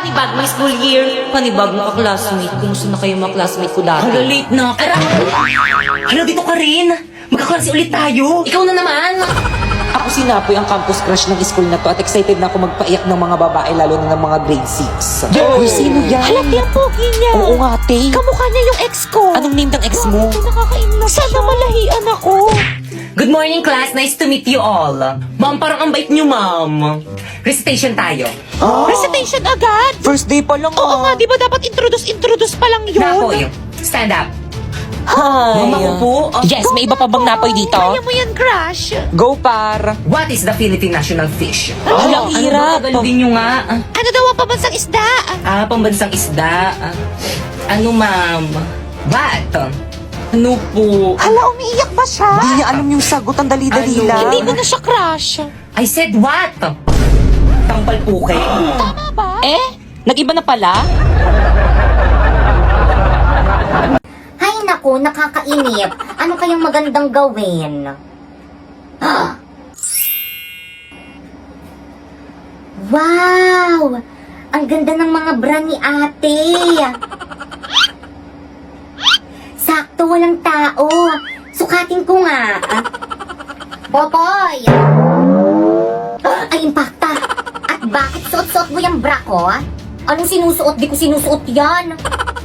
Panibag may school year. Panibag mga classmate. Kumusta na kayo mga classmate ko dati? Hala, late na. Hala, dito ka rin. Magkaklase ulit tayo. Ikaw na naman. Ako si Napoy, ang campus crush ng school na to at excited na ako magpaiyak ng mga babae lalo na ng mga grade 6. Uy, sino yan? Halati ang pogi niya. Oo nga, te. Kamukha niya yung ex ko. Anong name ng ex mo? Nakakainom. Sana malahian ako. Good morning, class. Nice to meet you all. Ma'am, parang ang bait niyo, ma'am. Recitation tayo. Recitation agad. First day pa lang Oo nga, di ba dapat introduce pa lang yun? Napoy, stand up. Hi. Ma'am, ako po. Yes, may iba pa bang Napoy dito? Kaya mo yan, crush. Go, par. What is the Philippine national fish? Ang hirap. Ano ba din nyo nga? Ano daw ang pambansang isda? Pambansang isda. Ano, ma'am? What? Ano po? Hala, umiiyak ba siya? Hindi niya alam yung sagot, ang dali-dali Ano? lang. Hindi ko na siya crush. I said what? Tampal po kayo. Tama ba? Nag-iba na pala? Hay naku, nakakainip. Ano kayang magandang gawin? Wow! Ang ganda ng mga bra ni ate. Sakto, walang tao. Sukatin ko nga. Popoy! Ay, impacta. At bakit suot-suot mo yung bra ko? Anong sinusuot? Di ko sinusuot yan.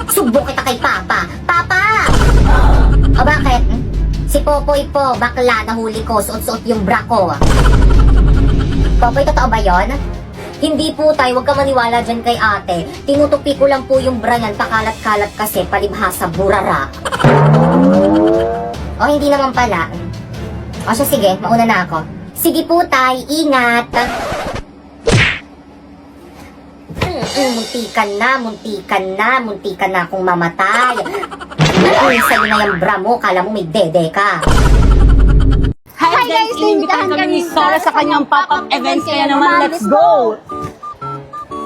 Subo kita kay Papa. Papa! O bakit? Si Popoy po, bakla, nahuli ko, suot-suot yung bra ko. Popoy, totoo ba yon? Hindi po tayo, huwag ka maniwala dyan kay ate. Tinutupi ko lang po yung bra niyan, pakalat-kalat kasi, palibhasa, burara. O, hindi naman pala. O, so sige, mauna na ako. Sige po, tay, ingat. Muntikan na akong mamatay. Uy, sa'yo na yung bra mo, kala mo may dede ka. Hi guys, inimbitahan kami ni Sora sa kanyang pop-up events. Kaya naman, let's go!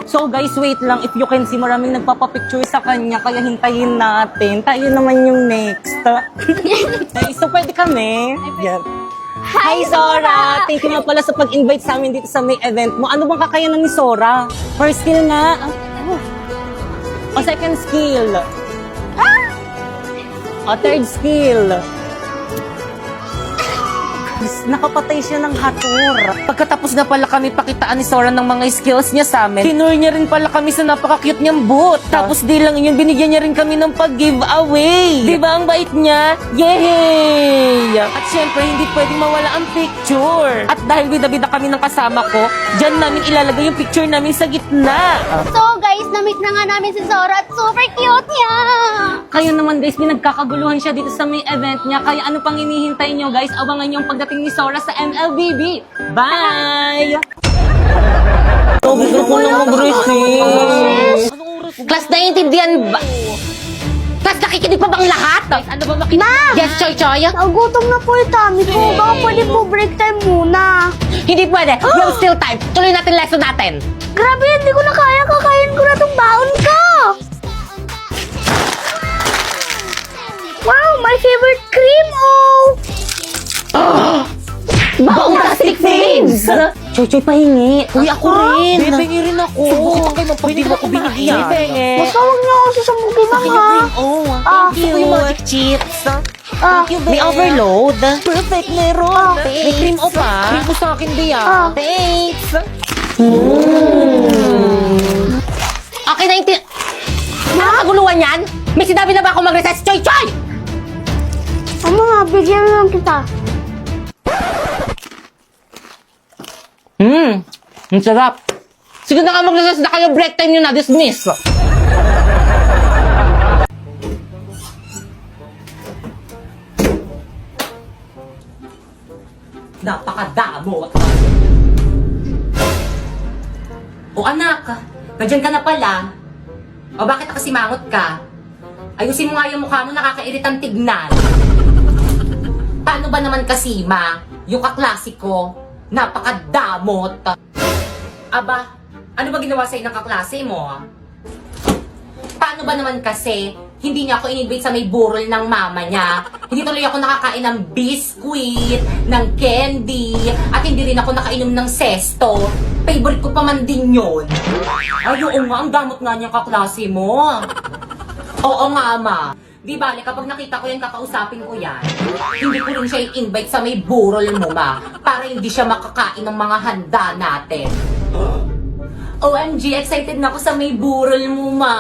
So guys, wait lang. If you can see, maraming nagpapapicture sa kanya. Kaya hintayin natin. Tayo naman yung next. Okay, so pwede kami. Yan. Hi Sora! Thank you nga pala sa pag-invite sa amin dito sa may event mo. Ano bang kakayanan ni Sora? First skill nga. O second skill. O third skill. Nakapatay siya ng hator. Pagkatapos na pala kami pakitaan ni Sora ng mga skills niya sa amin, tinur niya rin pala kami sa napaka-cute niyang boot. Tapos di lang yun, binigyan niya rin kami ng pag-giveaway. Di ba ang bait niya? Yay! At syempre, hindi pwedeng mawala ang picture. At dahil bida-bida kami ng kasama ko, dyan namin ilalagay yung picture namin sa gitna. So guys, na-meet na nga namin si Zora at super cute niya! Kaya naman guys, pinagkakaguluhan siya dito sa may event niya. Kaya ano pang hinihintay niyo guys? Abangan niyo ang pagdating ni Sora sa MLBB. Bye! Gusto ko lang mag-receive. Class, naiintindihan ba? Class, nakikinig pa bang lahat? Ano ba makinig? Ma! Yes, Choy Choy? Nagutom na po yung tummy ko. Baka pwede po break time muna. Hindi pwede. We'll still time. Tuloy natin lesson natin. Grabe, hindi ko na kaya. Kakain ko na tong baon ko. Wow, my favorite cream, oh! Baong plastic things! Choy Choy, pahingi. Uy, ako rin. Bibingi rin ako. Subukitan kayo pag di mo ako binigyan. Basta huwag niyo ako sasamugin lang, ha? Thank you. Yung magic chips. Ah, May overload. Perfect, meron. May cream o pa? Cream ko sa akin, Bea. Thanks. Okay na yung nakakaguluhan yan? May sinabi na ba ako mag-recess? Choy Choy! ano nga, bigyan lang kita. Ang sarap. Sige na nga mag-recess na kayo. Break time nyo na. Dismiss. Napakadamo. O anak, nandiyan ka na pala. O bakit nakasimangot ka? Ayusin mo nga yung mukha mo, nakakairitang tignan. Paano ba naman kasi, ma? Yung kaklasiko, napakadamot. Aba, ano ba ginawa sa'yo ng kaklase mo? Paano ba naman kasi, hindi niya ako in-invite sa may burol ng mama niya. Hindi tuloy ako nakakain ng biscuit, ng candy, at hindi rin ako nakainom ng sesto. Favorite ko pa man din yun. Ay, oo nga, ang damot nga niyang kaklase mo. Oo nga, ama. Di bale, kapag nakita ko yan, kakausapin ko yan. Hindi ko rin siya i-invite sa may burol mo, ma. Para hindi siya makakain ng mga handa natin. OMG, excited na ako sa may burol mo, ma.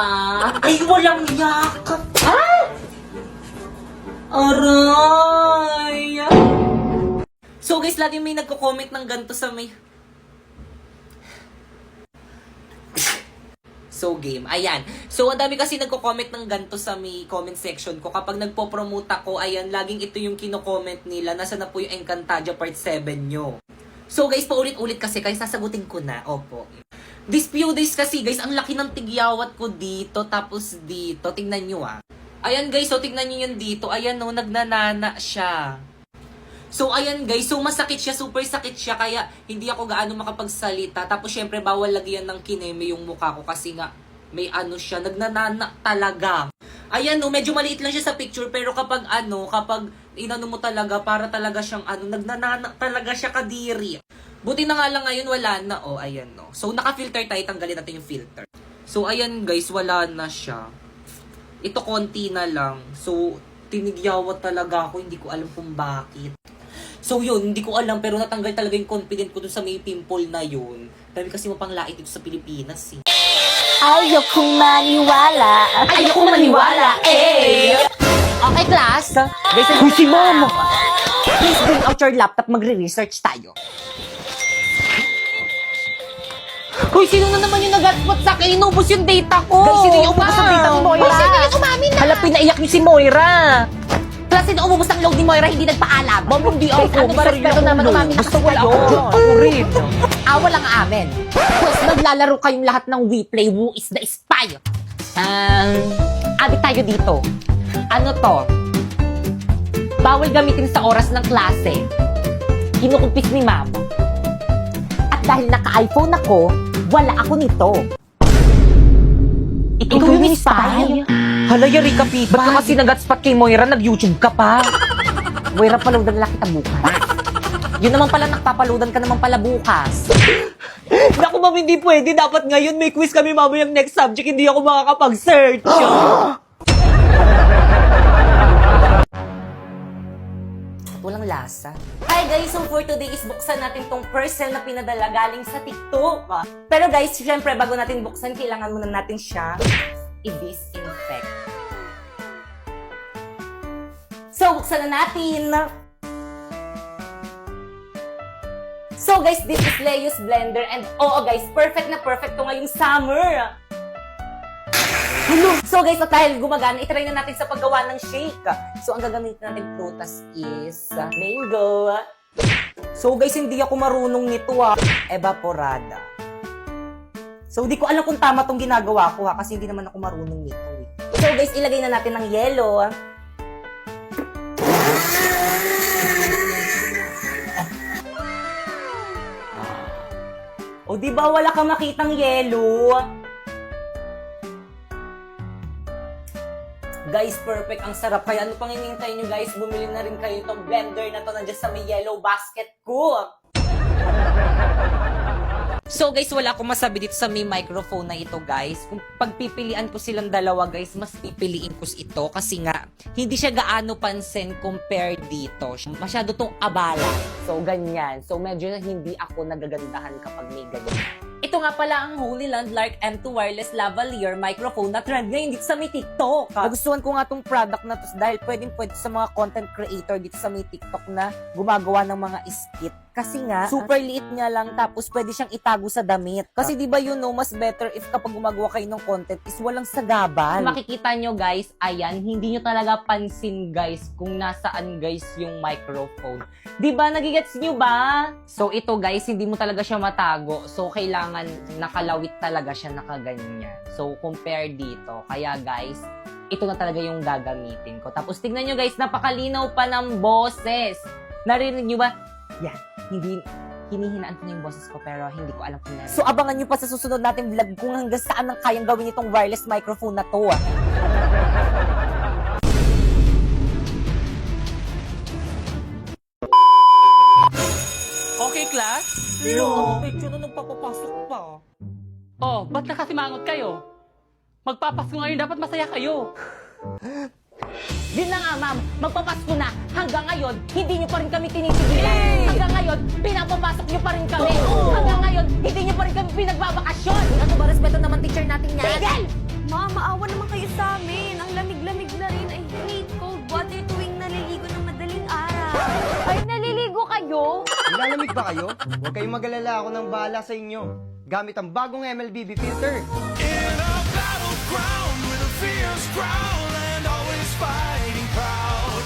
Ay, walang yakap. Ah! Aray! So guys, lagi may nagko-comment ng ganito sa may... So game, ayan. So ang dami kasi nagko-comment ng ganito sa may comment section ko. Kapag nagpo-promote ako, ayan, laging ito yung kino-comment nila. Nasa na po yung Encantadia Part 7 nyo. So guys, paulit-ulit kasi, kaya sasagutin ko na. Opo. This few days kasi guys, ang laki ng tigyawat ko dito, tapos dito. Tingnan nyo ah. Ayan guys, so tingnan nyo yun dito. Ayan no, nagnanana siya. So ayan guys, so masakit siya, super sakit siya, kaya hindi ako gaano makapagsalita. Tapos syempre bawal lagyan ng kineme yung mukha ko kasi nga may ano siya, nagnanana talaga. Ayan no, medyo maliit lang siya sa picture, pero kapag inano mo talaga, para talaga siyang nagnanana talaga siya kadiri. Buti na nga lang ngayon wala na, oh, ayan no. So naka-filter tayo, tanggalin natin yung filter. So ayan guys, wala na siya. Ito konti na lang. So tinigyawat talaga ako, hindi ko alam kung bakit. So yun, hindi ko alam, pero natanggal talaga yung confident ko dun sa may pimple na yun. Dami kasi mapanglait dito sa Pilipinas eh. Ayokong maniwala. Ayokong maniwala, eh! Okay, class. Guys, Uy, si Mom! Please bring out your laptop, magre-research tayo. Uy, sino na naman yung nag-hotspot sa akin? Inubos yung data ko! Guys, sino yung umubos ang data ni Moira? Uy, sino yung umamin na? Hala, pinaiyak niyo si Moira! Plus, sino umubos ang load ni Moira, hindi nagpaalam. Mom, hindi ako. ano ba, respeto naman, umamin na Gusto kasi wala kayo. ako. Ako rin. Awa lang amin. Plus, naglalaro kayong lahat ng We Play Who is the Spy. Abi tayo dito. Ano to? Bawal gamitin sa oras ng klase. Kinukumpis ni Ma'am. At dahil naka-iPhone ako, wala ako nito. Ikaw yung spy? Hala, yari ka, Pete. Ba't ka kasi nag-hotspot kay Moira? Nag-YouTube ka pa? Moira, paloadan lang kita bukas. Yun naman pala, nakpapaloadan ka naman pala bukas. Naku, Ma'am, hindi pwede. Dapat ngayon may quiz kami mamayang next subject. Hindi ako makakapag-search. Walang lasa. Hi guys, so for today is buksan natin tong parcel na pinadala galing sa TikTok. Pero guys, syempre bago natin buksan, kailangan muna natin siya i-disinfect. So, buksan na natin. So guys, this is Leo's blender and oo guys, perfect na perfect to ngayong summer. So guys, at dahil gumagana, itry na natin sa paggawa ng shake. So ang gagamitin natin prutas is mango. So guys, hindi ako marunong nito evaporada. So di ko alam kung tama tong ginagawa ko kasi hindi naman ako marunong nito eh. So guys, ilagay na natin ng yelo. O di ba wala kang makitang yelo? Guys, perfect. Ang sarap. Kaya ano pang hinihintay nyo guys? Bumili na rin kayo itong blender na to. Nandiyan sa may yellow basket ko. So guys, wala akong masabi dito sa may microphone na ito guys. Kung pagpipilian ko silang dalawa guys, mas pipiliin ko ito. Kasi nga, hindi siya gaano pansin compare dito. Masyado tong abala. So ganyan. So medyo hindi ako nagagandahan kapag may ganyan. Ito nga pala ang Holy Landlark M2 Wireless Lavalier microphone na trend ngayon dito sa may TikTok. Nagustuhan ko nga tong product na to dahil pwede sa mga content creator dito sa may TikTok na gumagawa ng mga skit. Kasi nga, super liit niya lang tapos pwede siyang itago sa damit. Kasi di ba mas better if kapag gumagawa kayo ng content is walang sagabal. Makikita nyo guys, ayan, hindi nyo talaga pansin guys kung nasaan guys yung microphone. Di ba, nagigets nyo ba? So ito guys, hindi mo talaga siya matago. So kailangan nakalawit talaga siya, nakaganyan. So compare dito. Kaya guys, ito na talaga yung gagamitin ko. Tapos tignan nyo guys, napakalinaw pa ng boses. Narinig nyo ba? Yan. Hindi, hinihinaan ko na yung boses ko pero hindi ko alam kung meron. So abangan nyo pa sa susunod nating vlog kung hanggang saan ang kayang gawin itong wireless microphone na to. Okay, class? Ang picture na nagpapapasok pa. Oh, ba't nakasimangot kayo? Magpapasko ngayon, dapat masaya kayo. Yun na nga, ma'am. Magpapasko na. Hanggang ngayon, hindi niyo pa rin kami tinitigilan. Hanggang ngayon, pinapapasok niyo pa rin kami. Hanggang ngayon, hindi niyo pa rin kami pinagbabakasyon. Ano ba, respeto naman teacher natin yan? Tigil! Ma, maawa naman kayo sa amin. Ang lamig-lamig na rin. I hate cold water tuwing naliligo ng madaling araw. Ay, naliligo kayo? Nilalamig ba kayo? Huwag kayong mag-alala, ako nang bahala sa inyo. Gamit ang bagong MLBB filter. In a battleground with a fierce growl and always fighting proud.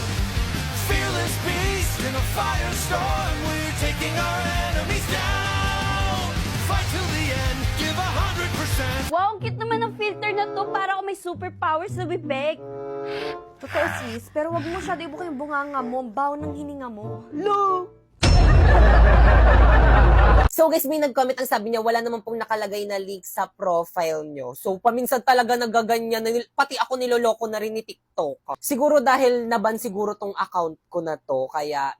Fearless beast in a firestorm, we're taking our enemies down. Fight till the end, give 100%. Wow, ang cute naman ng filter na to. Para ako may superpowers na bibig. Totoo sis, pero wag mo masyado ibuka yung bunganga mo. Ang baho ng hininga mo. So guys, may nag-comment ang sabi niya, wala naman pong nakalagay na link sa profile nyo. So paminsan talaga nagaganyan, pati ako niloloko na rin ni TikTok. Siguro dahil naban siguro tong account ko na to, kaya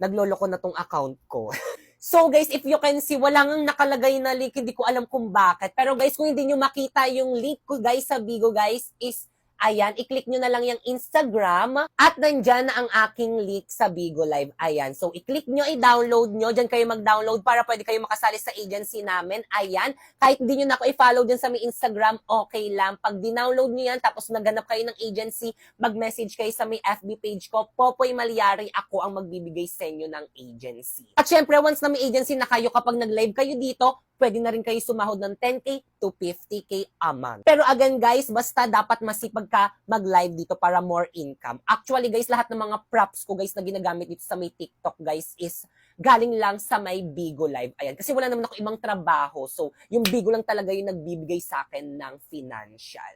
nagloloko na tong account ko. So guys, if you can see, wala nang nakalagay na link, hindi ko alam kung bakit. Pero guys, kung hindi nyo makita yung link ko guys sa Bigo guys, is ayan, i-click nyo na lang yung Instagram at nandyan na ang aking link sa Bigo Live. Ayan, so i-click nyo, i-download nyo. Dyan kayo mag-download para pwede kayo makasali sa agency namin. Ayan, kahit hindi nyo na ako i-follow dyan sa may Instagram, okay lang. Pag dinownload nyo yan, tapos naganap kayo ng agency, mag-message kayo sa may FB page ko, Popoy Malyari, ako ang magbibigay sa inyo ng agency. At syempre, once na may agency na kayo, kapag nag-live kayo dito, pwede na rin kayo sumahod ng 10K to 50K a month. Pero again guys, basta dapat masipag ka mag-live dito para more income. Actually guys, lahat ng mga props ko guys na ginagamit dito sa may TikTok guys is galing lang sa may Bigo Live. Ayan, kasi wala naman ako ibang trabaho. So, yung Bigo lang talaga yung nagbibigay sa akin ng financial.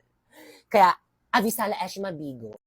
Kaya, Avisala Eshma Bigo.